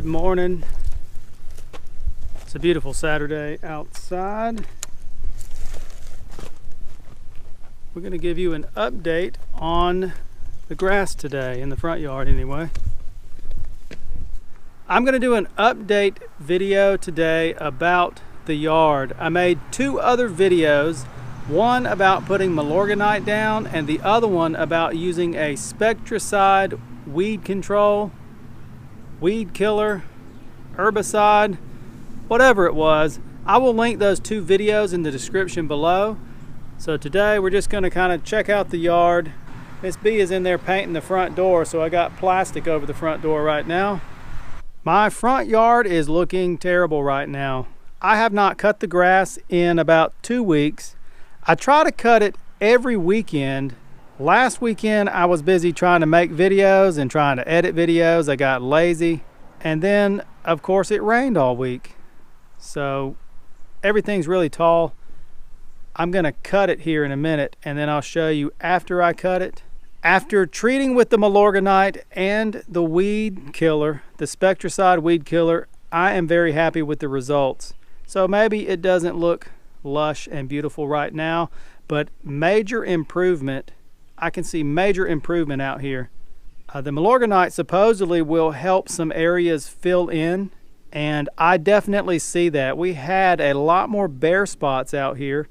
Good morning. It's a beautiful Saturday outside. We're going to give you an update on the grass today, in the front yard anyway. I'm going to do an update video today about the yard. I made two other videos, one about putting Milorganite down and the other one about using a Spectracide weed control, weed killer, herbicide, whatever it was. I will link those two videos in the description below. So today we're just going to kind of check out the yard. Miss B is in there painting the front door, so I got plastic over the front door right now. My front yard is looking terrible right now. I have not cut the grass in about 2 weeks. I try to cut it every weekend. Last weekend I was busy trying to make videos and trying to edit videos. I got lazy, and then of course it rained all week, so everything's really tall. I'm gonna cut it here in a minute, and then I'll show you after I cut it. After treating with the Milorganite and the weed killer, the Spectracide weed killer, I am very happy with the results. So maybe it doesn't look lush and beautiful right now, but major improvement. I can see major improvement out here. The Milorganite supposedly will help some areas fill in, and I definitely see that. We had a lot more bare spots out here,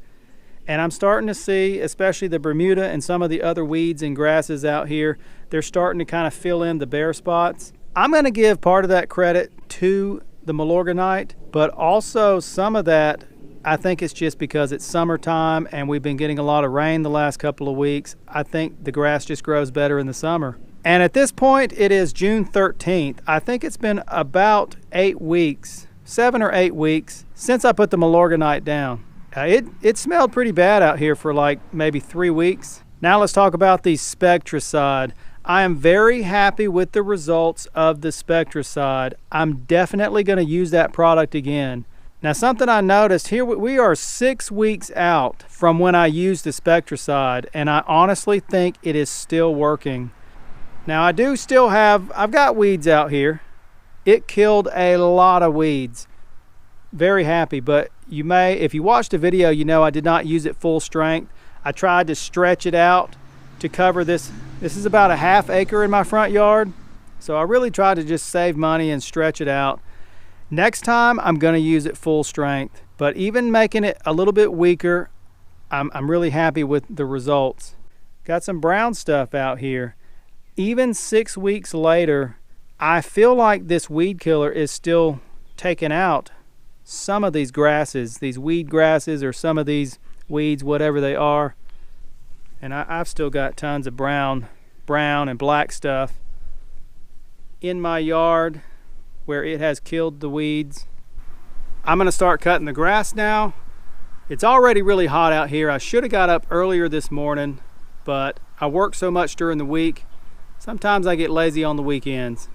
and I'm starting to see, especially the Bermuda and some of the other weeds and grasses out here, they're starting to kind of fill in the bare spots. I'm going to give part of that credit to the Milorganite, but also some of that I think it's just because it's summertime and we've been getting a lot of rain the last couple of weeks. I think the grass just grows better in the summer. And at this point, it is June 13th. I think it's been about 8 weeks, 7 or 8 weeks, since I put the Milorganite down. It smelled pretty bad out here for like maybe 3 weeks. Now let's talk about the Spectracide. I am very happy with the results of the Spectracide. I'm definitely going to use that product again. Now, something I noticed here, we are 6 weeks out from when I used the Spectracide, and I honestly think it is still working. Now, I do still have, I've got weeds out here. It killed a lot of weeds. Very happy, but you may, if you watched the video, you know I did not use it full strength. I tried to stretch it out to cover this. This is about a ½ acre in my front yard, so I really tried to just save money and stretch it out. Next time I'm going to use it full strength, but even making it a little bit weaker, I'm really happy with the results. Got some brown stuff out here. Even 6 weeks later, I feel like this weed killer is still taking out some of these grasses, these weed grasses, or some of these weeds, whatever they are. And I've still got tons of brown and black stuff in my yard where it has killed the weeds. I'm going to start cutting the grass now. It's already really hot out here. I should have got up earlier this morning, but I work so much during the week. Sometimes I get lazy on the weekends.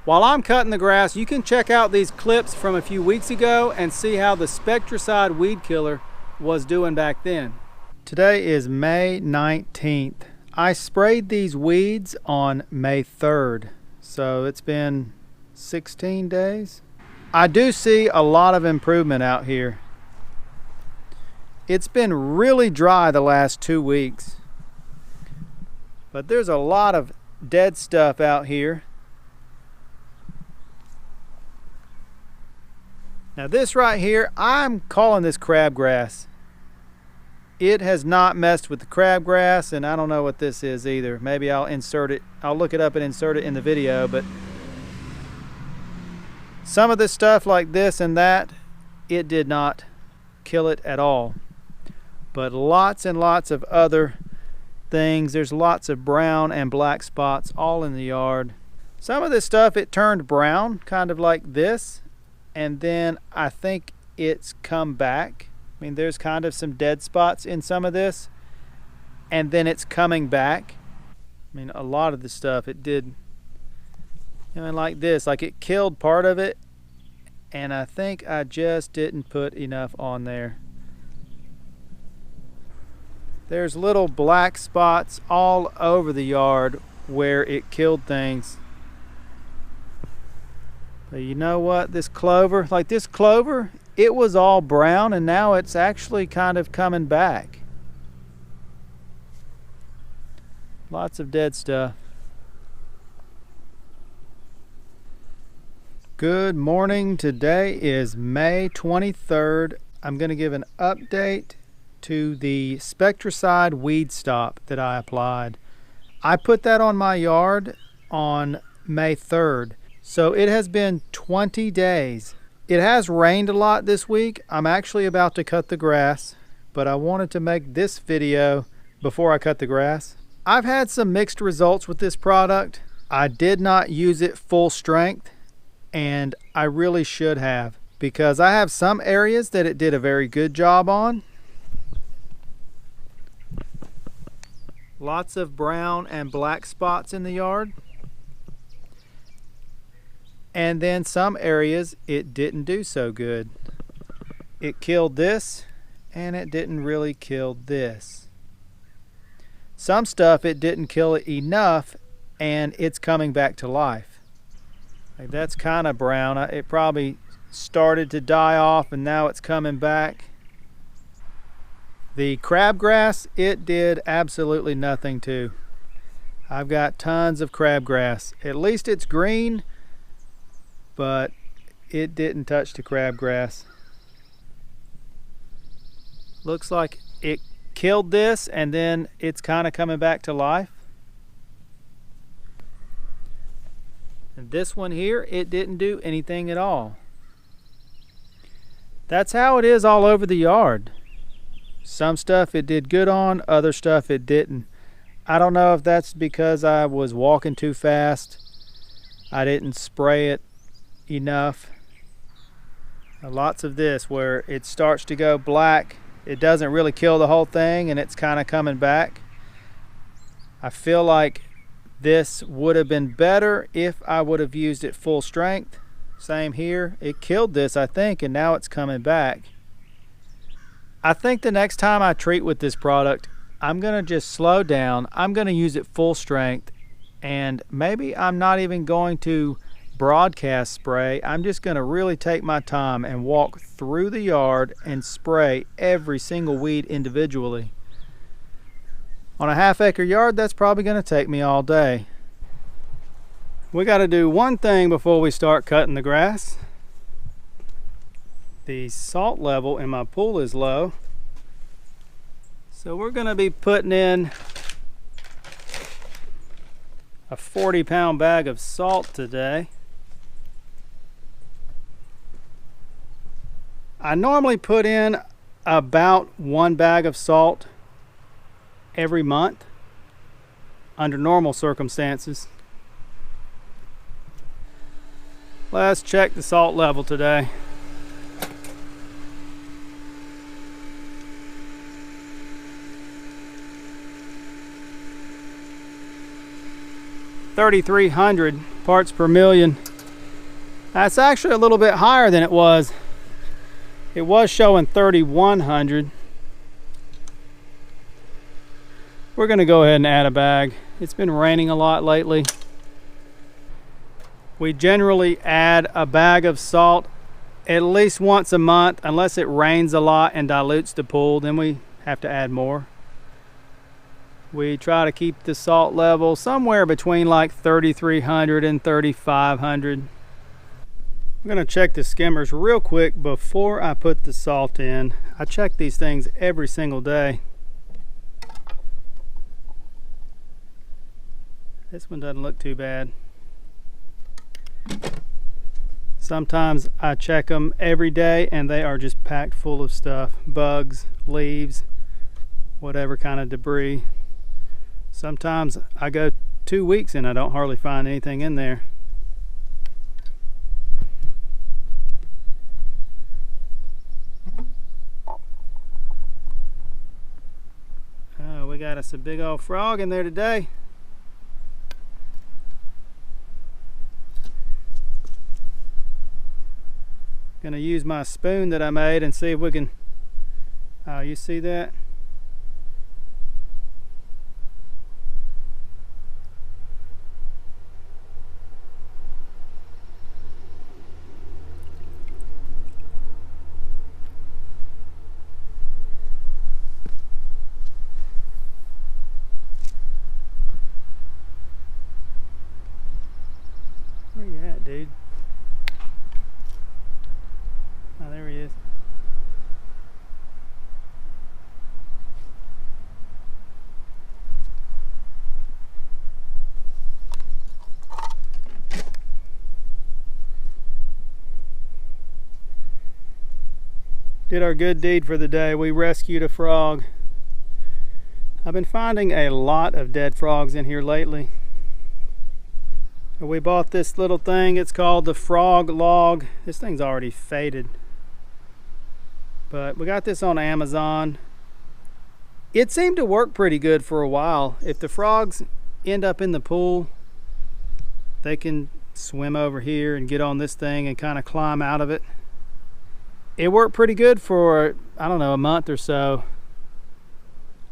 While I'm cutting the grass, you can check out these clips from a few weeks ago and see how the Spectracide weed killer was doing back then. Today is May 19th. I sprayed these weeds on May 3rd, so it's been 16 days. I do see a lot of improvement out here. It's been really dry the last 2 weeks, but there's a lot of dead stuff out here. Now this right here, I'm calling this crabgrass. It has not messed with the crabgrass, and I don't know what this is either. Maybe I'll insert it. I'll look it up and insert it in the video, but some of this stuff like this and that, it did not kill it at all. But lots and lots of other things. There's lots of brown and black spots all in the yard. Some of this stuff, it turned brown, kind of like this, and then I think it's come back. I mean, there's kind of some dead spots in some of this, and then it's coming back. I mean, a lot of the stuff, it did, you know, like this, like it killed part of it, and I think I just didn't put enough on there. There's little black spots all over the yard where it killed things. But you know what, this clover, it was all brown and now it's actually kind of coming back. Lots of dead stuff. Good morning. Today is May 23rd. I'm going to give an update to the Spectracide weed stop that I applied. I put that on my yard on May 3rd. So it has been 20 days. It has rained a lot this week. I'm actually about to cut the grass, but I wanted to make this video before I cut the grass. I've had some mixed results with this product. I did not use it full strength, and I really should have, because I have some areas that it did a very good job on. Lots of brown and black spots in the yard. And then some areas it didn't do so good. It killed this, and it didn't really kill this. Some stuff it didn't kill it enough, and it's coming back to life. Like that's kind of brown. It probably started to die off, and now it's coming back. The crabgrass, it did absolutely nothing to. I've got tons of crabgrass. At least it's green, but it didn't touch the crabgrass. Looks like it killed this, and then it's kind of coming back to life. And this one here, it didn't do anything at all. That's how it is all over the yard. Some stuff it did good on, other stuff it didn't. I don't know if that's because I was walking too fast. I didn't spray it enough. Lots of this where it starts to go black. It doesn't really kill the whole thing, and it's kind of coming back. I feel like this would have been better if I would have used it full strength. Same here. It killed this, I think, and now it's coming back. I think the next time I treat with this product, I'm going to just slow down. I'm going to use it full strength, and maybe I'm not even going to broadcast spray. I'm just going to really take my time and walk through the yard and spray every single weed individually. On a half-acre yard, that's probably going to take me all day. We got to do one thing before we start cutting the grass. The salt level in my pool is low, so we're going to be putting in a 40-pound bag of salt today. I normally put in about 1 bag of salt every month under normal circumstances. Let's check the salt level today. .300 parts per million. That's actually a little bit higher than it was. It was showing 3,100. We're going to go ahead and add a bag. It's been raining a lot lately. We generally add a bag of salt at least once a month, unless it rains a lot and dilutes the pool, then we have to add more. We try to keep the salt level somewhere between like 3,300 and 3,500. I'm going to check the skimmers real quick before I put the salt in. I check these things every single day. This one doesn't look too bad. Sometimes I check them every day and they are just packed full of stuff. Bugs, leaves, whatever kind of debris. Sometimes I go 2 weeks and I don't hardly find anything in there. Oh, we got us a big old frog in there today. Gonna use my spoon that I made and see if we can, you see that? dude. Oh, there he is. Did our good deed for the day. We rescued a frog. I've been finding a lot of dead frogs in here lately. We bought this little thing. It's called the frog log. This thing's already faded, but we got this on Amazon. It seemed to work pretty good for a while. If the frogs end up in the pool, they can swim over here and get on this thing and kind of climb out of it. It worked pretty good for, I don't know, a month or so.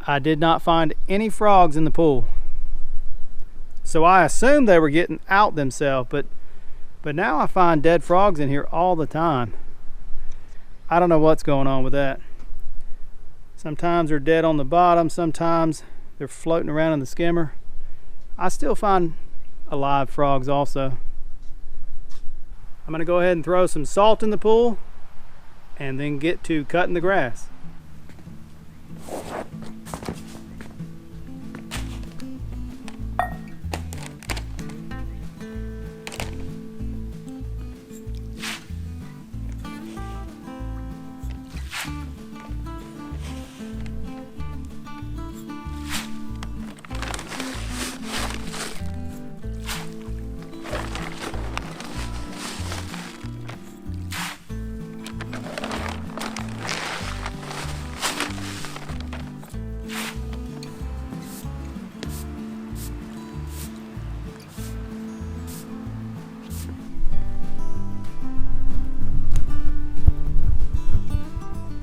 I did not find any frogs in the pool. So I assumed they were getting out themselves, but now I find dead frogs in here all the time. I don't know what's going on with that. Sometimes they're dead on the bottom, sometimes they're floating around in the skimmer. I still find alive frogs also. I'm gonna go ahead and throw some salt in the pool and then get to cutting the grass.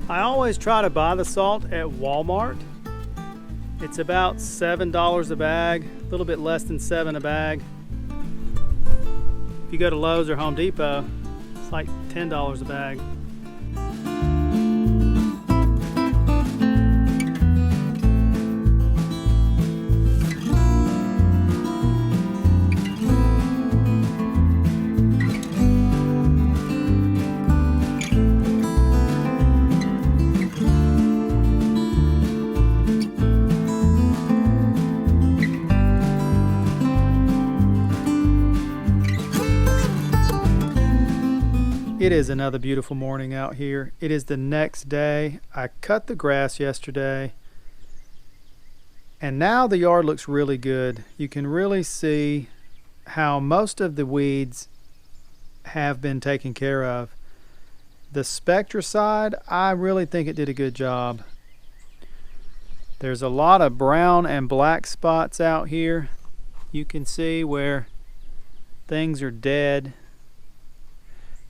I always try to buy the salt at Walmart. It's about $7 a bag, a little bit less than $7 a bag. If you go to Lowe's or Home Depot, it's like $10 a bag. It is another beautiful morning out here. It is the next day. I cut the grass yesterday, and now the yard looks really good. You can really see how most of the weeds have been taken care of. The Spectracide, I really think it did a good job. There's a lot of brown and black spots out here. You can see where things are dead.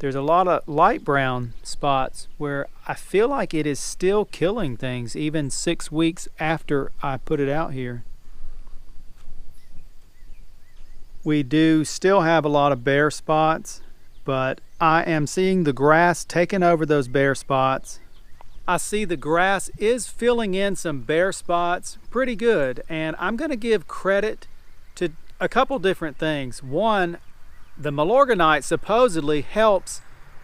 There's a lot of light brown spots where I feel like it is still killing things even 6 weeks after I put it out here. We do still have a lot of bare spots, but I am seeing the grass taking over those bare spots. I see the grass is filling in some bare spots pretty good, and I'm going to give credit to a couple different things. One, the Milorganite supposedly helps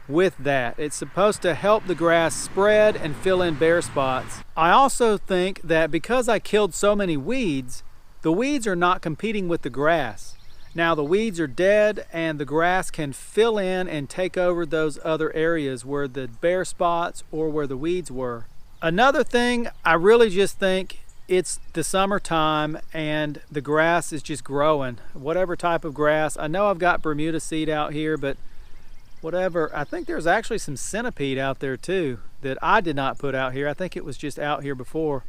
with that. It's supposed to help the grass spread and fill in bare spots. I also think that because I killed so many weeds, the weeds are not competing with the grass. Now the weeds are dead and the grass can fill in and take over those other areas where the bare spots or where the weeds were. Another thing, I really just think it's the summertime and the grass is just growing. Whatever type of grass. I know I've got Bermuda seed out here, but whatever. I think there's actually some centipede out there too that I did not put out here. I think it was just out here before.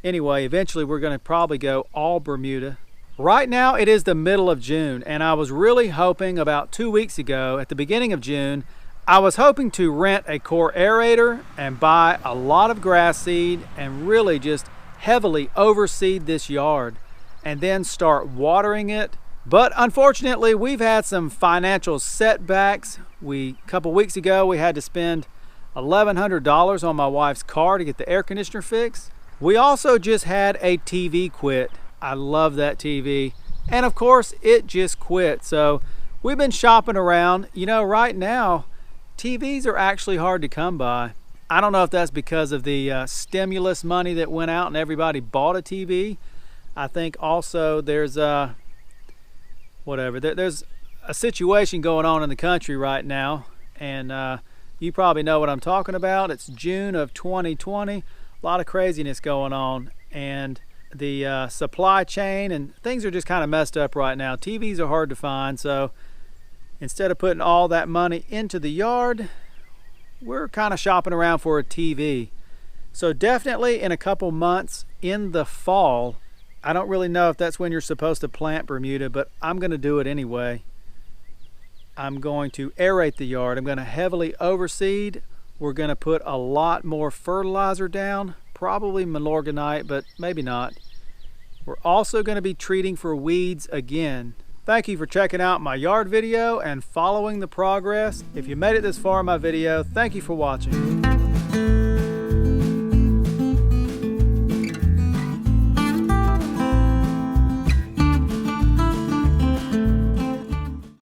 Anyway, eventually we're going to probably go all Bermuda. Right now it is the middle of June, and I was really hoping about 2 weeks ago at the beginning of June, I was hoping to rent a core aerator and buy a lot of grass seed and really just heavily overseed this yard and then start watering it. But unfortunately, we've had some financial setbacks. A couple weeks ago, we had to spend $1,100 on my wife's car to get the air conditioner fixed. We also just had a TV quit. I love that TV. And of course, it just quit. So we've been shopping around. You know, right now, TVs are actually hard to come by. I don't know if that's because of the stimulus money that went out and everybody bought a TV. I think also there's there's a situation going on in the country right now, and you probably know what I'm talking about. It's June of 2020. A lot of craziness going on, and the supply chain and things are just kind of messed up right now. TVs are hard to find, so instead of putting all that money into the yard, we're kind of shopping around for a TV. So definitely in a couple months in the fall, I don't really know if that's when you're supposed to plant Bermuda, but I'm going to do it anyway. I'm going to aerate the yard. I'm going to heavily overseed. We're going to put a lot more fertilizer down, probably Milorganite, but maybe not. We're also going to be treating for weeds again. Thank you for checking out my yard video and following the progress. If you made it this far in my video, thank you for watching.